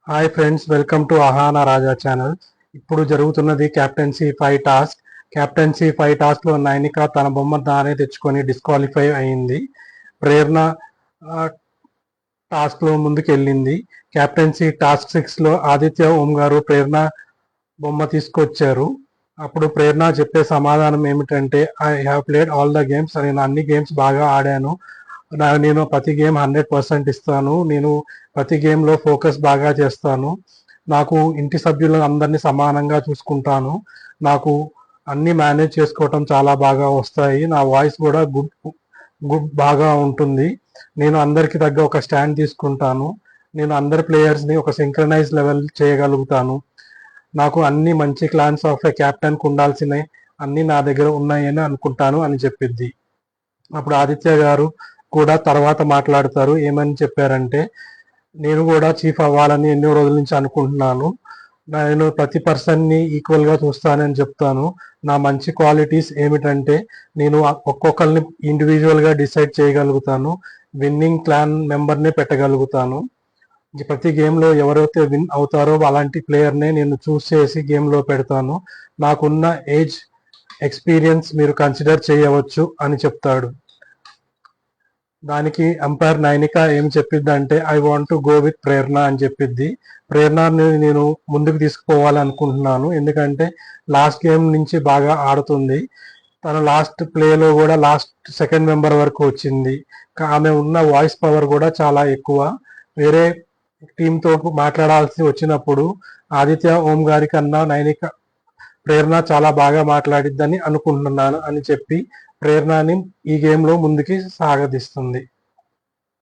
Hi friends, welcome to Ahana Raja channel. ఇప్పుడు జరుగుతున్నది captaincy 5 task. Captaincy 5 task లో నైనిక తన బొమ్మ తానే తెచ్చుకొని డిస్క్వాలిఫై అయింది. ప్రేరణ టాస్క్ లో ముందుకు వెళ్ళింది. కెప్టెన్సీ టాస్క్ 6 లో ఆదిత్య ఓం గారు ప్రేరణ బొమ్మ తీసుకొచ్చారు. అప్పుడు ప్రేరణ చెప్పే సమాధానం ఏమిటంటే, I have played all the games. నేను అన్ని గేమ్స్ బాగా ఆడాను. నేను ప్రతి గేమ్ 100% ఇస్తాను. నేను ప్రతి గేమ్లో ఫోకస్ బాగా చేస్తాను. నాకు ఇంటి సభ్యులను అందరినీ సమానంగా చూసుకుంటాను. నాకు అన్ని మేనేజ్ చేసుకోవటం చాలా బాగా వస్తాయి. నా వాయిస్ కూడా గుడ్ బాగా ఉంటుంది. నేను అందరికి తగ్గ ఒక స్టాండ్ తీసుకుంటాను. నేను అందరి ప్లేయర్స్ని ఒక సింక్రనైజ్ లెవెల్ చేయగలుగుతాను. నాకు అన్ని మంచి క్లాన్స్ ఆఫ్ ఏ క్యాప్టెన్కి ఉండాల్సినవి అన్ని నా దగ్గర ఉన్నాయని అనుకుంటాను అని చెప్పిద్ది. అప్పుడు ఆదిత్య గారు కూడా తర్వాత మాట్లాడతారు. ఏమని చెప్పారంటే, నేను కూడా చీఫ్ అవ్వాలని ఎన్నో రోజుల నుంచి అనుకుంటున్నాను. నేను ప్రతి పర్సన్ని ఈక్వల్గా చూస్తానని చెప్తాను. నా మంచి క్వాలిటీస్ ఏమిటంటే, నేను ఒక్కొక్కరిని ఇండివిజువల్గా డిసైడ్ చేయగలుగుతాను. విన్నింగ్ క్లాన్ మెంబర్నే పెట్టగలుగుతాను. ప్రతి గేమ్లో ఎవరైతే విన్ అవుతారో అలాంటి ప్లేయర్నే నేను చూస్ చేసి గేమ్లో పెడతాను. నాకున్న ఏజ్ ఎక్స్పీరియన్స్ మీరు కన్సిడర్ చేయవచ్చు అని చెప్తాడు. దానికి అంపైర్ నైనిక ఏం చెప్పిద్ది అంటే, I want to go with Prerana అని చెప్పిద్ది. ప్రేరణని నేను ముందుకు తీసుకుపోవాలనుకుంటున్నాను. ఎందుకంటే లాస్ట్ గేమ్ నుంచి బాగా ఆడుతుంది. తన లాస్ట్ ప్లేలో కూడా లాస్ట్ సెకండ్ మెంబర్ వరకు వచ్చింది. ఆమె ఉన్న వాయిస్ పవర్ కూడా చాలా ఎక్కువ. వేరే టీంతో మాట్లాడాల్సి వచ్చినప్పుడు ఆదిత్య ఓం గారి కన్నా నైనిక ప్రేరణ చాలా బాగా మాట్లాడిద్దని అనుకుంటున్నాను అని చెప్పి ప్రేరణని ఈ గేమ్లో ముందుకి సాగదీస్తుంది.